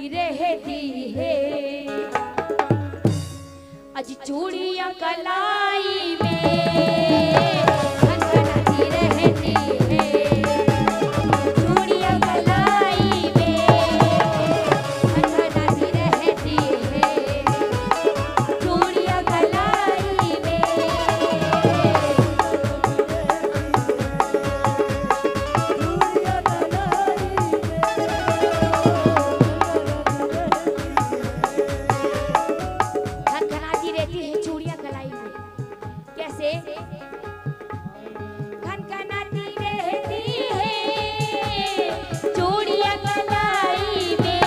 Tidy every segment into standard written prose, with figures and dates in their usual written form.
रहती है। अज चूड़ियां कलाई में खनखनाती रहती है। चूड़ियां कलाई में खनखनाती रहती है। चूड़ियां कलाई में खनखनाती रहती है। चूड़ियां कलाई में कैसे खनखनाती रहती है। चूड़ियां कलाई में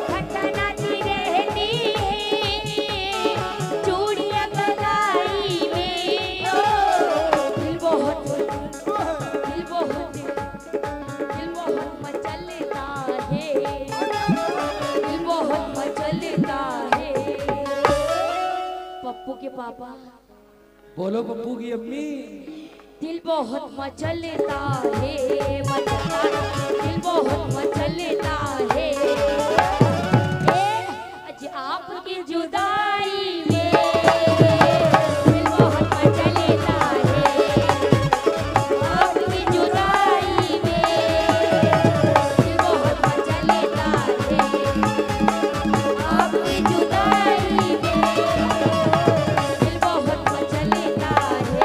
खनखनाती रहती है। चूड़ियां कलाई में दिल बहुत मचलता है। दिल बहुत मचलता है। पप्पू के पापा बोलो पप्पू की अम्मी। दिल बहुत मचलता है। दिल बहुत मचलता है। आज आपकी जुदाई में दिल बहुत मचलता है। आपकी जुदाई में दिल बहुत मचलता है। आपकी जुदाई में दिल बहुत मचलता है।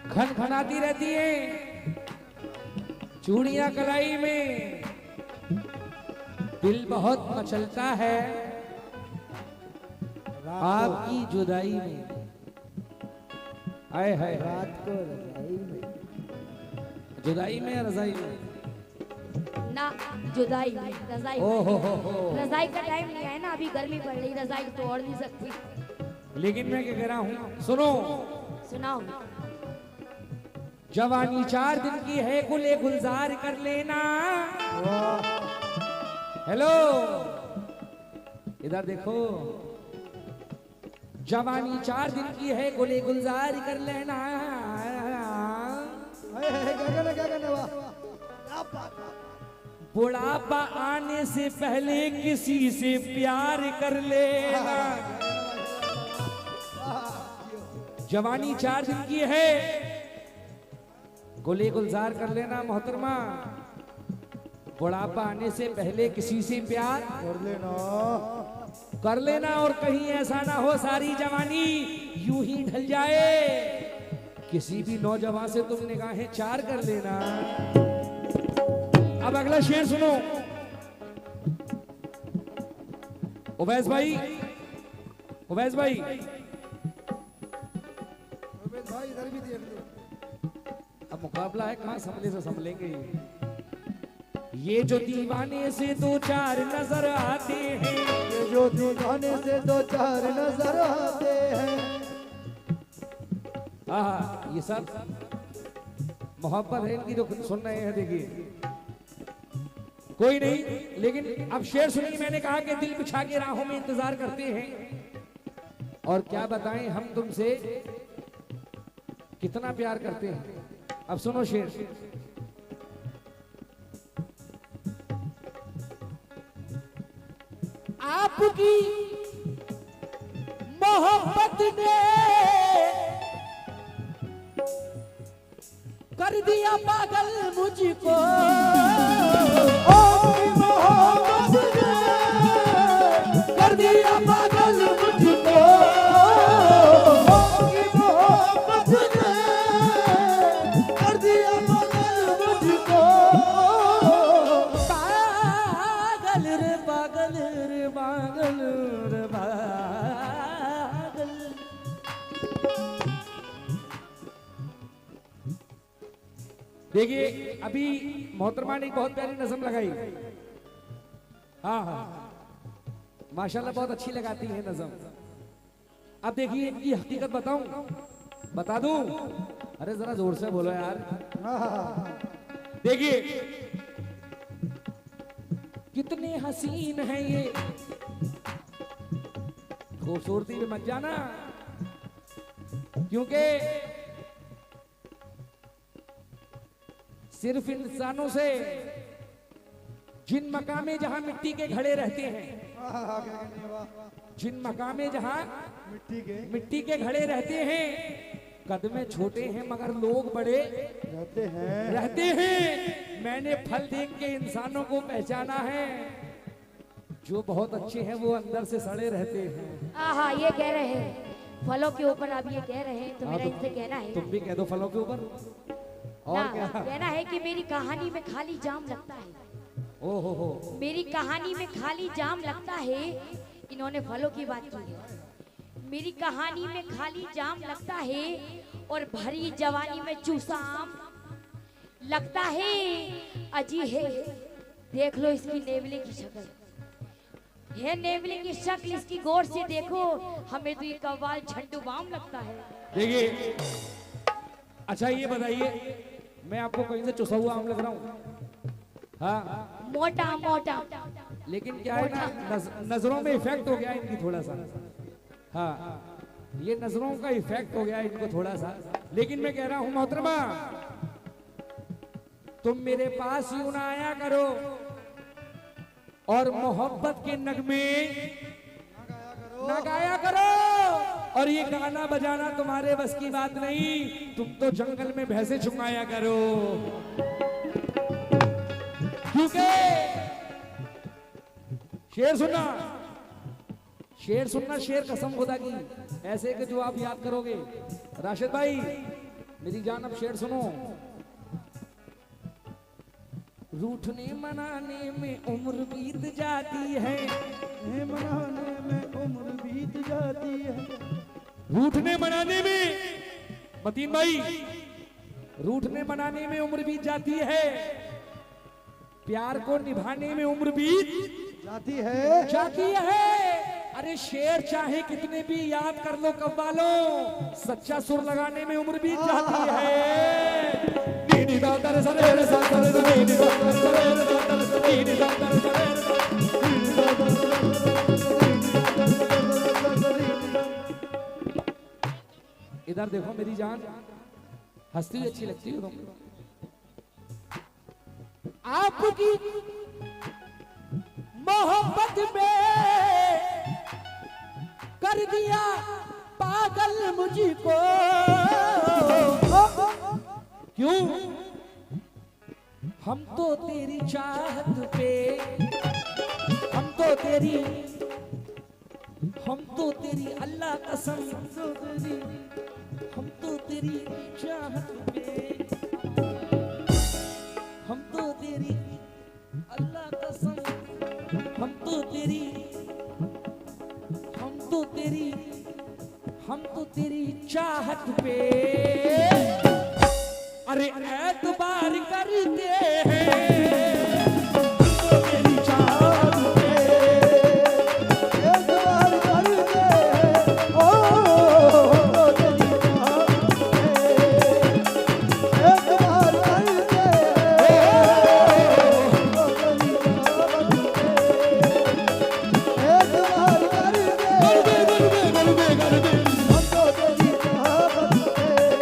खनखनाती रहती है चूड़ियां कलाई में। दिल बहुत मचलता है आपकी जुदाई में। आए हाय रात को रजाई में। जुदाई में या रजाई में? ना जुदाई में रजाई ओ में। हो। रजाई का टाइम नहीं है ना, अभी गर्मी पड़ रही, रजाई तो ओढ़ नहीं सकती। लेकिन मैं क्या कह रहा हूँ, सुनो। सुनाओ। जवानी 4 दिन की है, गुले गुलजार कर लेना। हेलो इधर देखो। जवानी 4 दिन की है, गुले गुलजार कर लेना। क्या करना वाह। बुढ़ापा आने से पहले किसी से प्यार कर लेना। जवानी 4 दिन की है, गुले गुलजार कर लेना मोहतरमा। बुढ़ापा आने से पहले किसी से प्यार कर लेना। और कहीं ऐसा ना हो सारी जवानी यूं ही ढल जाए, किसी भी नौजवान से तुम निगाहें 4 कर लेना। अब अगला शेर सुनो। उवैस भाई, उवैस भाई इधर भी देख लो। अब मुकाबला है, कहां संभले से संभलेंगे। ये जो दीवाने से 2-4 नजर आते हैं, ये जो दीवाने से 2-4 नजर आते हैं। ये सब मोहब्बत है इनकी, जो सुन रहे हैं देखिए। कोई नहीं, लेकिन अब शेर सुनिए। मैंने कहा कि दिल बिछा के राहों में इंतजार करते हैं, और क्या बताएं हम तुमसे कितना प्यार करते हैं। अब सुनो शेर। आपकी मोहब्बत ने कर दिया पागल मुझको। आपकी मोहब्बत ने कर दिया पागल मुझको। देखिए अभी मोहतरमा ने एक बहुत प्यारी नज़म लगाई। हाँ हाँ माशाल्लाह बहुत अच्छी लगाती है नज़म। अब देखिए इनकी हकीकत बताऊं, बता दूं? अरे जरा जोर से बोलो यार। देखिए कितने हसीन हैं ये, खूबसूरती में मत जाना, क्योंकि सिर्फ इंसानों से जिन मकामे जहां मिट्टी के घड़े रहते हैं, जिन मकामे जहां मिट्टी के घड़े रहते हैं, कद में छोटे हैं मगर लोग बड़े रहते हैं। मैंने फल देख के इंसानों को पहचाना है, जो बहुत अच्छे हैं वो अंदर से सड़े रहते हैं। हाँ ये कह रहे हैं फलों के ऊपर, आप ये कह रहे हैं तो मेरा इनसे कहना है, तुम भी कह दो फलों के ऊपर। और क्या कहना है कि मेरी कहानी में खाली जाम लगता है। ओहो हो, मेरी कहानी में खाली जाम लगता है। इन्होंने फलों की बात की है। मेरी कहानी में खाली जाम लगता है और भरी जवानी में चूसा आम लगता है। अजी है, देख लो इसकी नेवले की शक्ल है, नेवले की शक्ल इसकी गौर से देखो, हमें तो ये कव्वाल झंडू बाम लगता है। देखिए अच्छा ये बताइए, मैं आपको कहीं से चुसा हुआ आम लग रहा हूँ? हाँ मोटा मोटा, लेकिन क्या है ना, नजरों में इफेक्ट हो गया इनकी थोड़ा सा। हाँ ये नजरों का इफेक्ट हो गया इनको थोड़ा सा। लेकिन मैं कह रहा हूं मोहतरमा, तुम मेरे पास यूं ना आया करो और मोहब्बत के नगमे ना गाया करो। और ये गाना बजाना तुम्हारे बस की बात नहीं, तुम तो जंगल में भैंसे चुकाया करो। क्योंकि शेर सुनना, शेर सुनना, शेर कसम खुदा की ऐसे कि जो आप याद करोगे। राशिद भाई मेरी जान अब शेर सुनो। रूठने मनाने में उम्र बीत जाती है, मनाने में उम्र बीत जाती है। रूठने मनाने में, मतीन भाई रूठने मनाने में उम्र बीत जाती है, प्यार को निभाने में उम्र बीत जाती है। अरे शेर चाहे कितने भी याद कर लो कव्वालों, सच्चा सुर लगाने में उम्र बीत जाती है। इधर देखो मेरी जान, हंसती हुई अच्छी लगती हो तुम। आपकी मोहब्बत में कर दिया पागल मुझको, क्यों? हम तो तेरी चाहत पे, हम तो तेरी अल्लाह कसम, हम तो तेरी चाहत पे, हम तो तेरी अल्लाह कसम, हम तो तेरी चाहत पे अरे एतबार करते हैं, हम तो तेरी चाहत पे एतबार करते हैं। ओ तेरी चाहत पे एतबार करते हैं। ओ तेरी चाहत पे एतबार करते हैं। हम तो तेरी चाहत पे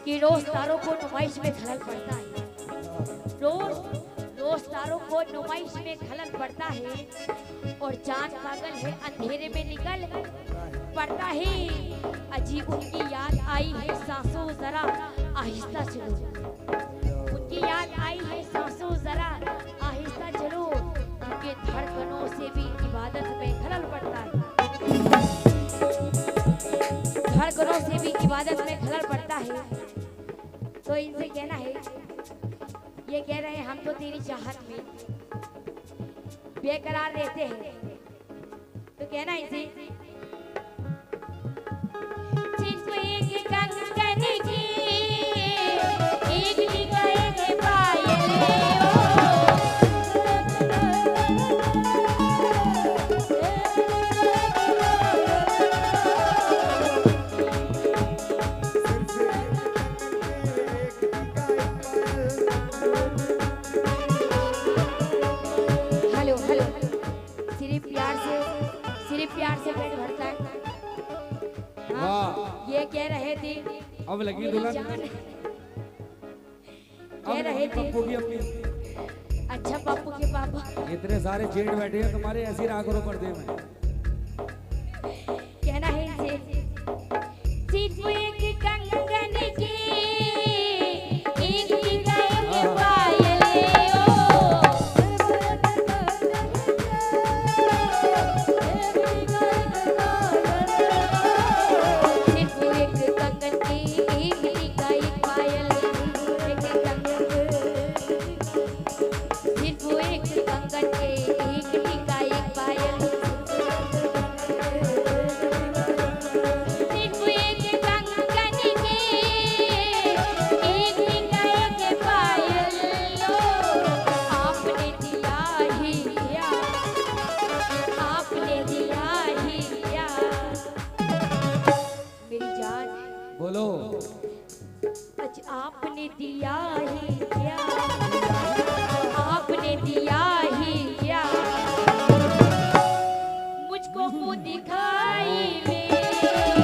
कि रोज तारों को नुमाइश में खलल पड़ता है। रोज तारों को नुमाइश में खलल पड़ता है और चांद पागल है अंधेरे में निकल पड़ता है। अजी उनकी याद आई है सांसों जरा आहिस्ता चलो, उनकी याद आई है सांसों जरा आहिस्ता चलो, उनके धड़कनों से भी इबादत में खलल पड़ता है, धड़कनों से भी इबादत में खलल पड़ता है। तो इनसे कहना है, ये कह रहे हैं हम तो तेरी चाहत में बेकरार रहते हैं। तो कहना इसे, जिसको एक कंगन की एक निगाह के पायल प्यार से पेट भरता है। हाँ, ये कह रहे थे अब लगी दुल्हन कह रहे थे पप्पू की अपनी। अच्छा पप्पू के पापा इतने सारे जेठ बैठे हैं तुम्हारे, ऐसी राह करो पर्दे में। कहना है इनसे, सिर्फ एक कंगन की एक निगाह के पायल बोलो। आपने दिया ही क्या, आपने दिया ही क्या मुझको मुँह दिखाई में, आपने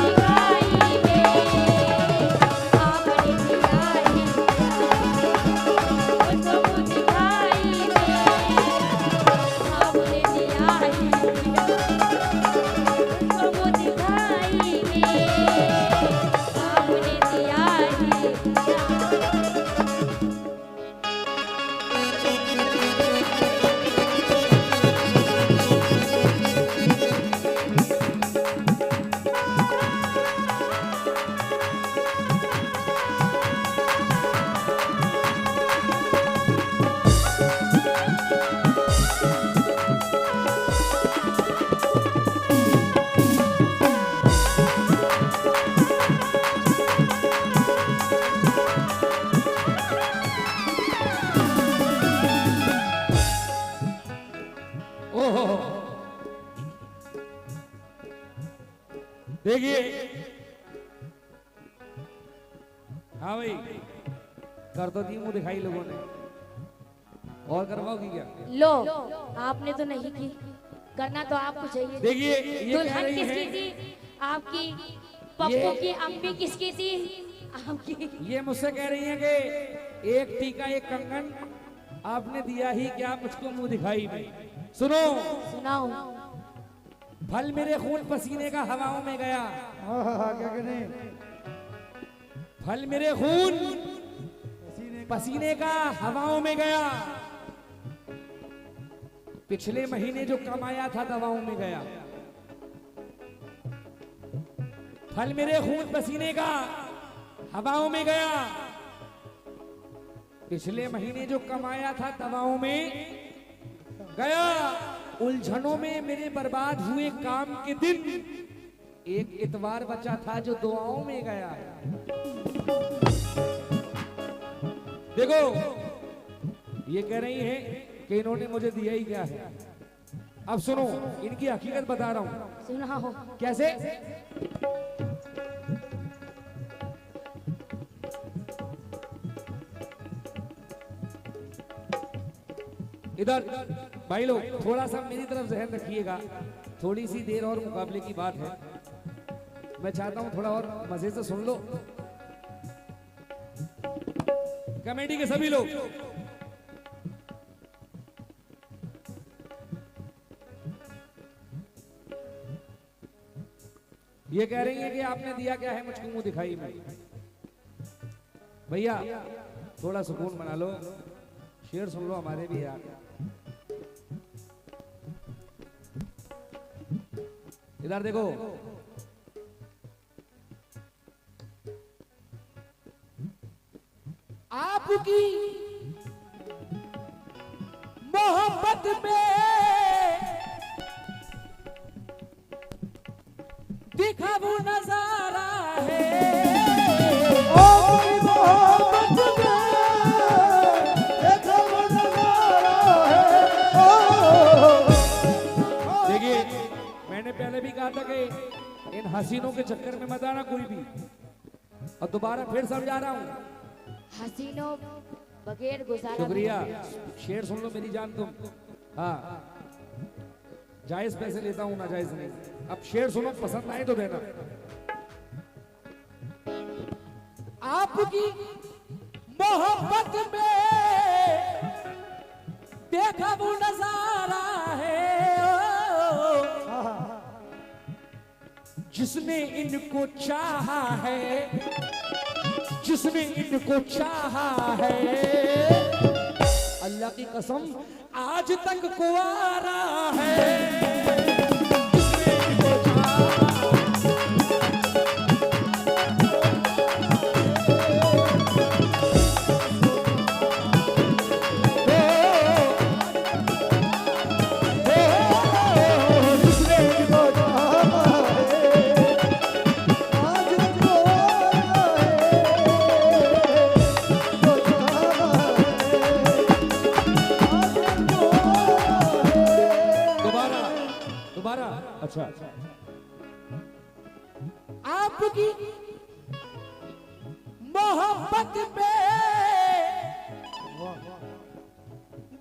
दिया ही क्या मुझको मुँह दिखाई में, आपने दिया ही क्या मुझको मुँह दिखाई में, आपने दिया ही देखिए। हाँ भाई, कर तो दी मुंह दिखाई लोगों ने, और करवाओगी क्या? लो, आपने तो नहीं की, करना तो आपको चाहिए। देखिए, दुल्हन किसकी थी? आपकी। पप्पू की अम्मी किसकी थी? आपकी। ये मुझसे कह रही हैं कि एक टीका एक कंगन आपने दिया ही क्या मुझको मुंह दिखाई में। सुनो, सुनाओ। फल मेरे खून पसीने का हवाओं में गया। क्या कहने? फल मेरे खून पसीने का हवाओं में गया, पिछले महीने जो कमाया था दवाओं में गया। फल मेरे खून पसीने का हवाओं में गया, पिछले महीने जो कमाया था दवाओं में गया। उलझनों में मेरे बर्बाद हुए काम के दिन, एक इतवार बचा था जो दुआओं में गया। देखो, ये कह रही है कि इन्होंने मुझे दिया ही क्या है। अब सुनो, इनकी हकीकत बता रहा हूं। सुनाओ। कैसे? इधर भाई लोग थोड़ा सा मेरी तरफ ध्यान रखिएगा, थोड़ी सी देर और मुकाबले की बात है, मैं चाहता हूं थोड़ा और मजे से सुन लो कमेटी के सभी लोग। ये कह रही है कि आपने दिया क्या है मुझको मुंह दिखाई में। भैया थोड़ा सुकून बना लो, शेर सुन लो हमारे भी यार। इधर देखो, आपकी मोहब्बत में दिखा वो नजारा है, आपकी मोहब्बत में देखा वो नजारा है। देखिए मैंने पहले भी कहा था कि इन हसीनों के चक्कर में मत आना कोई भी, और दोबारा फिर समझा रहा हूं, हसीनों बगैर गुजारा। शुक्रिया। शेर सुन लो मेरी जान तुम। हाँ जायज पैसे लेता हूं, ना जायज नहीं। अब शेर सुनो, पसंद आए तो देना। आपकी मोहब्बत में देखा वो नजारा है, जिसने इनको चाहा है, जिसने इनको चाहा है, अल्लाह की कसम आज तक कुंवारा है, जिसने इनको चाहा। अच्छा, आपकी मोहब्बत में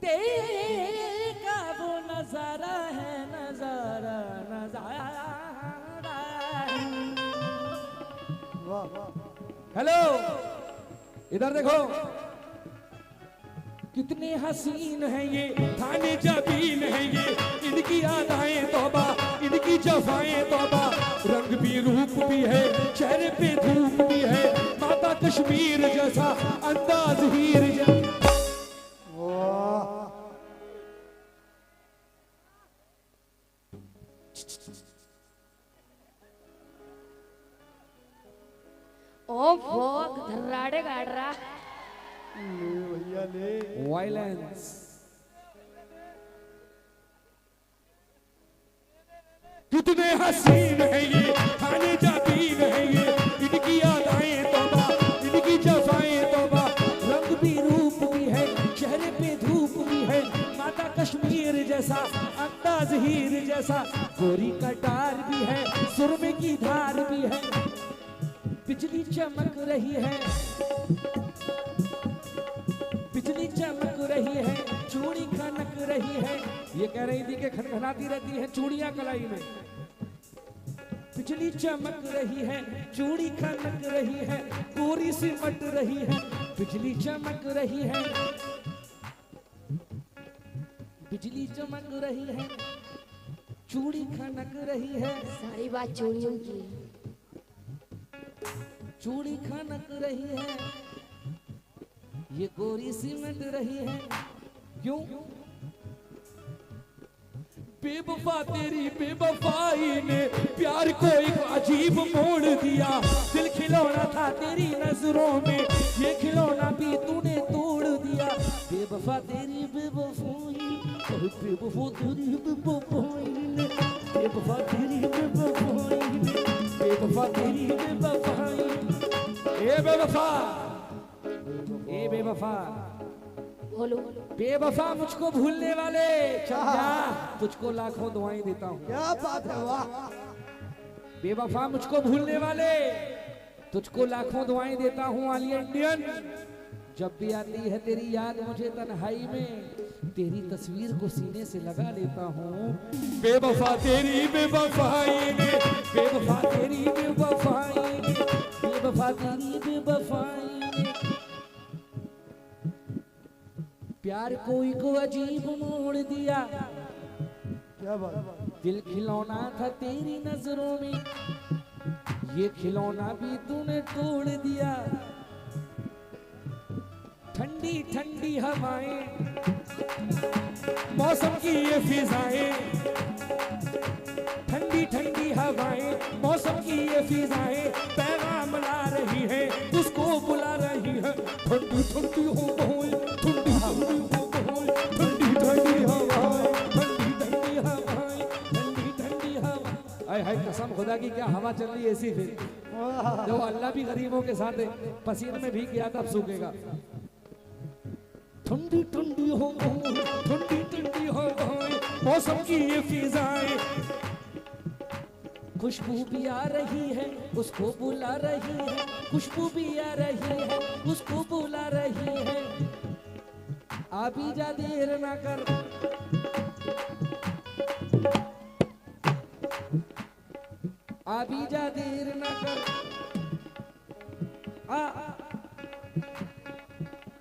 देखा वो नजारा है, नजारा नजारा। हेलो इधर देखो, कितने हसीन हैं ये, थाने जाबीन हैं ये, इनकी यादें तौबा, इनकी जफाएं तौबा, रंग भी रूप भी है, चेहरे पे धूप भी है, माता कश्मीर जैसा अंदाज हीर जैसा। ओ भोग धर्राड़े गाड़ रहा भैया ले वायलेंस। कितने हसीन है ये, थाने जाबीन है ये, इनकी यादें तौबा, इनकी जफाएं तौबा, रंग भी रूप भी है, चेहरे पे धूप भी है, माता कश्मीर जैसा अंदाज हीर जैसा, गोरी कटार भी है, सुरमे की धार भी है, बिजली चमक रही है, बिजली चमक रही है, चूड़ी खनक रही है। ये कह रही थी कि खनखनाती रहती है चूड़ियां कलाई में। बिजली चमक रही है, चूड़ी खनक रही है, गोरी सिमट रही है, बिजली चमक रही है, बिजली चमक रही है, चूड़ी खनक रही है। सारी बात चोरियों की है। चूड़ी खनक रही है, ये गोरी सिमट रही है। क्यों? बेवफा तेरी बेवफाई ने प्यार को एक अजीब मोड़ दिया, दिल खिलौना था तेरी नजरों में, ये खिलौना भी तूने तोड़ दिया। बेवफा तेरी बेवफाई, बेवफा तेरी बेवफाई ने, बेवफा तेरी बेवफाई ने, बेवफा तेरी बेवफाई। ए बेवफा, ए बेवफा, बोलो बेवफा मुझको भूलने वाले, चल जा, तुझको लाखों दुआएं देता हूँ। क्या बात है, वाह। बेवफा मुझको भूलने वाले, तुझको लाखों दुआएं देता हूँ। आलिया इंडियन जब भी आती है तेरी याद मुझे तन्हाई में, तेरी तस्वीर को सीने से लगा लेता हूँ। बेवफा तेरी बेवफाई ने, बेवफा तेरी बेवफाई ने, बेवफा तेरी बेवफाई ने, प्यार कोई को अजीब मोड़ दिया। क्या बात, दिल खिलौना था तेरी नजरों में, ये खिलौना भी तूने तोड़ दिया। ठंडी ठंडी हवाएं, मौसम की ये फिजाएं, ठंडी ठंडी हवाएं, मौसम की ये फिजाएं पैगाम ला रही है, उसको बुला रही है। ठंडी ठंडी हवाएं, ठंडी ठंडी हवाएं, ठंडी ठंडी हवाएं, ठंडी ठंडी हवाएं, ठंडी ठंडी हवाएं। हाय हाय कसम खुदा की क्या हवा चल रही है ऐसी। फिर जो अल्लाह भी गरीबों के साथ है, पसीने में भीग गया तब सूखेगा। ठंडी ठंडी हवाएं, ठंडी ठंडी हवाएं, मौसम की ये फिजाएं, खुशबू भी आ रही है, उसको बुला रही है, खुशबू भी आ रही है, उसको बुला रही है। अभी जा देर ना कर, अभी जा देर ना कर,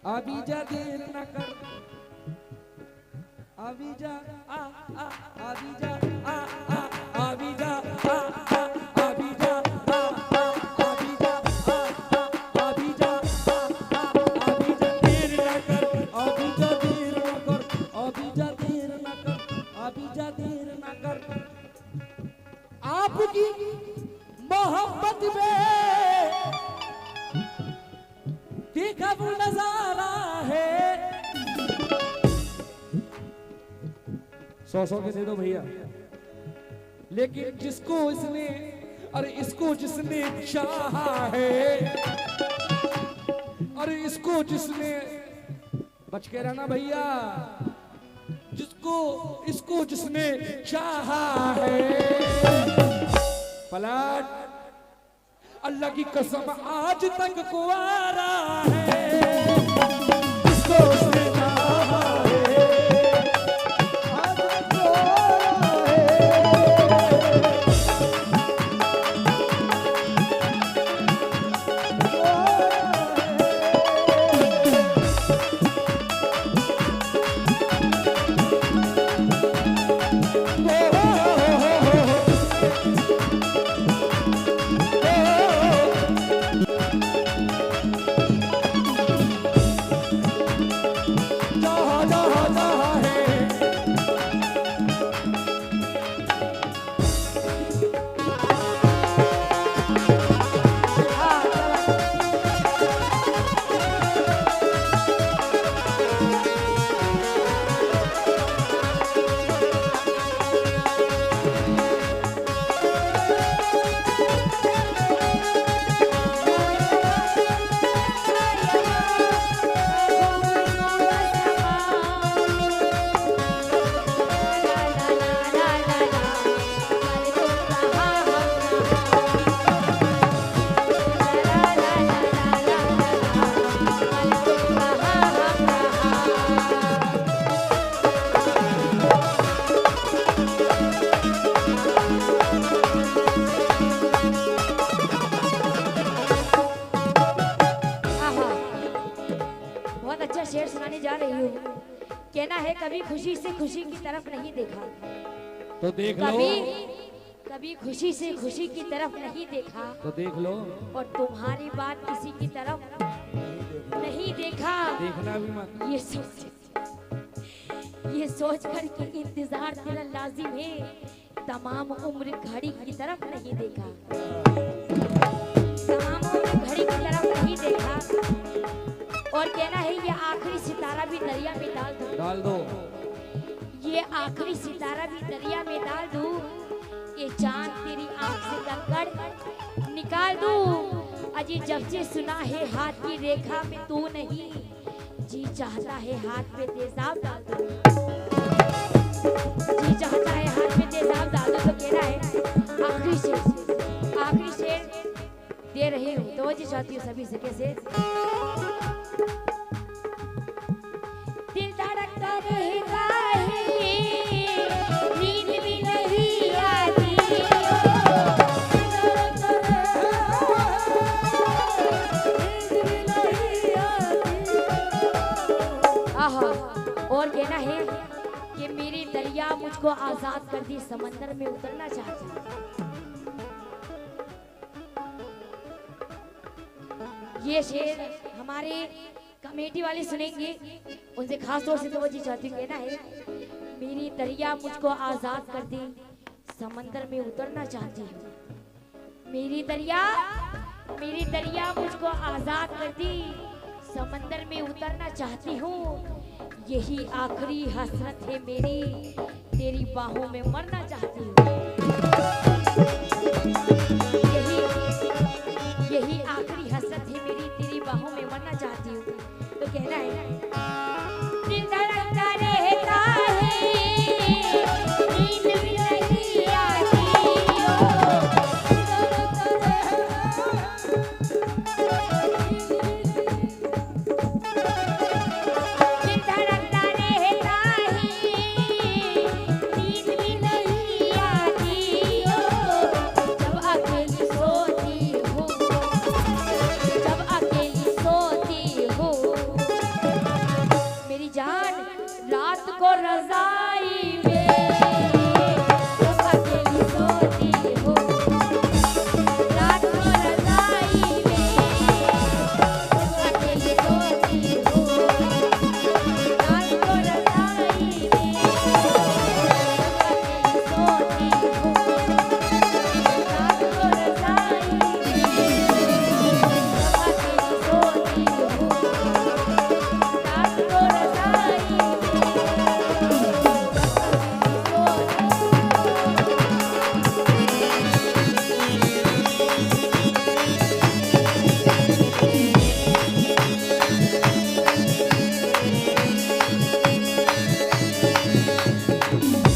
अभी जा देर ना कर, अभी जा अभी जा अभी जा अभी जा अभी जा अभी जा अभी जा देर ना कर, अभी जा देर ना कर, अभी जा देर ना कर, अभी जा देर ना कर। आपकी मोहब्बत में देखा वो नजारा है। 100 के दे दो भैया। लेकिन जिसको इसने, अरे इसको जिसने चाहा है, अरे इसको जिसने, बच के रहना भैया, जिसको इसको जिसने चाहा है, पलट अल्लाह की कसम आज तक कुंवारा है। इसको उसने चाहा है, आज तक कुंवारा शेर सुनाने जा रही हूँ। कहना है कभी खुशी से खुशी की तरफ नहीं देखा, तो देख लो, कभी खुशी से खुशी की तरफ नहीं देखा, तो देख लो, और तुम्हारी बात किसी की तरफ नहीं देखा। देखना भी मत। ये सोच कर कि इंतजार तेरा लाजिम है, तमाम उम्र घड़ी की तरफ नहीं देखा, तमाम उम्र घड़ी की तरफ नहीं देखा। और कहना है ये आखिरी सितारा भी दरिया में डाल दो, ये आखिरी सितारा भी दरिया में डाल दूं, ये चांद तेरी आंख से कंकड़ निकाल दूं। अजी जब से सुना है हाथ की रेखा में तू नहीं, जी चाहता है हाथ पे तेजाब डाल दूं, जी चाहता है हाथ पे तेजाब डाल दूं। तो कहना है आखिरी शेर दे रही हूँ, तो जी चाहती हूँ सभी से कैसे आहा, और कहना है कि मेरी दरिया मुझको आजाद कर दी, समंदर में उतरना चाहती हूँ। ये शेर हमारे कमेटी वाले सुनेंगे, उनसे खास तौर से तवज्जो चाहती हूँ। कहना है मेरी दरिया मुझको आजाद कर दी, समंदर में उतरना चाहती हूँ। मेरी दरिया मुझको आजाद कर दी, समंदर में उतरना चाहती हूँ। यही आखिरी हसरत है मेरी, तेरी बाहों में मरना चाहती हूँ। यही आखिरी हसरत है मेरी, तेरी बाहों में मरना चाहती हूँ। तो कहना है दिल धड़कता रहता है, नींद भी नहीं आती हो। दिल धड़कता रहता है, नींद भी नहीं आती हो। जब अकेली सोती हूँ, जब अकेली सोती हूँ, मेरी जान रात को रज़ाई में, जब अकेली सोती हूँ, रात को रज़ाई में, जब अकेली सोती हूँ, रात को रज़ाई में, जब अकेली सोती हूँ, रात को रज़ाई में, जब अकेली सोती हूँ, रात को रज़ाई में,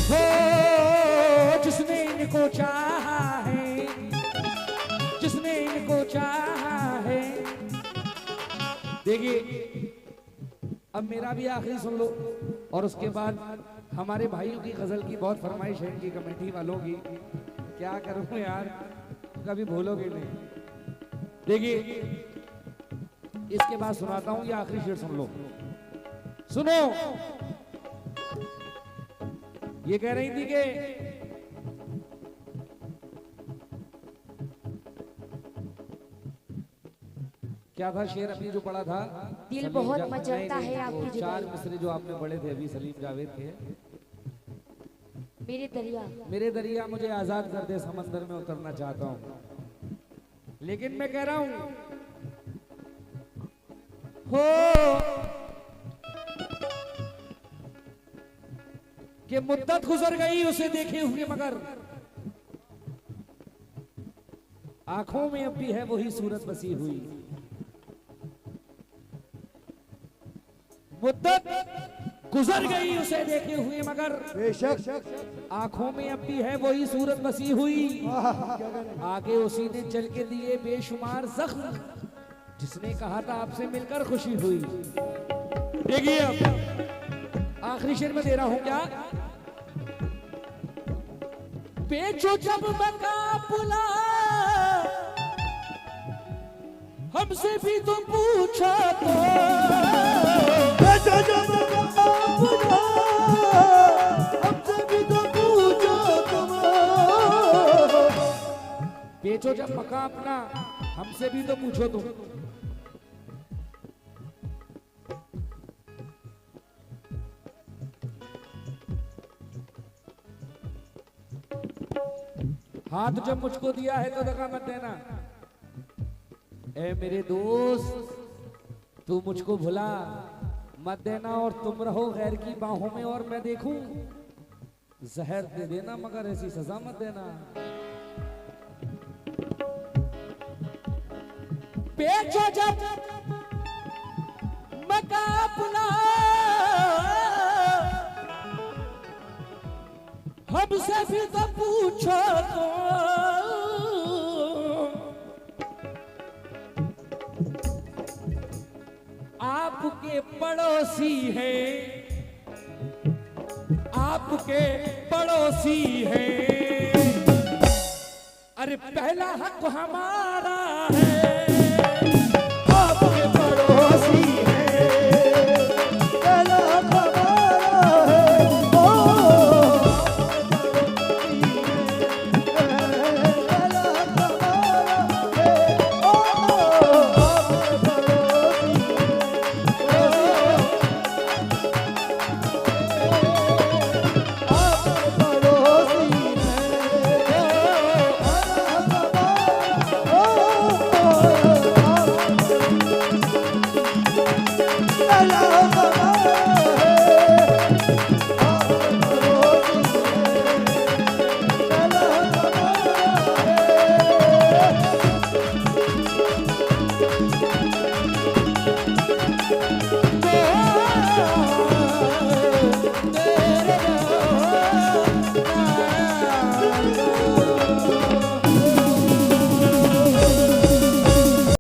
हो जिसने इनको चाहा है, जिसने इनको चाहा है। देखिए अब मेरा भी आखिरी सुन लो, और उसके बाद हमारे भाइयों की गजल की बहुत फरमाइश है, इनकी कमेटी वालों की। क्या करूं यार, कभी भूलोगे नहीं। देखिए इसके बाद सुनाता हूं, ये आखिरी शेर सुन लो। सुनो, ये कह रही थी कि क्या था शेर अभी जो पढ़ा था? दिल सलीम बहुत जा- मचलता नहीं, है नहीं, आपकी वो चार जुदाई। मिसरे जो आपने पढ़े थे अभी सलीम जावेद के। मेरी दरिया मेरे दरिया मुझे आजाद कर दे, समंदर में उतरना चाहता हूँ। लेकिन मैं कह रहा हूं हो कि मुद्दत गुजर गई उसे देखे हुए, मगर आंखों में अब भी है वही सूरत बसी हुई। मुद्दत गुजर गई उसे देखे हुए, मगर बेशक आंखों में अब भी है वही सूरत बसी हुई। आगे उसी ने चल के दिए बेशुमार जख्म, जिसने कहा था आपसे मिलकर खुशी हुई। देखिए अब आखिरी शेर में दे रहा हूं क्या? बेचो जब मकाबला हमसे भी तो पूछा तो, बेचो जब मकाबला हमसे भी तो पूछो तुम। बेचो जब मका अपना हमसे भी तो पूछो तुम। हाथ जब मुझको दिया है तो दगा मत देना। ए मेरे दोस्त, तू मुझको भुला मत देना, और तुम रहो गैर की बाहों में और मैं देखूं जहर दे देना, मगर ऐसी सजा मत देना। बेचो जब मकाबला हमसे भी तो पूछो तो, आपके पड़ोसी है, आपके पड़ोसी है। अरे पहला हक हमारा है,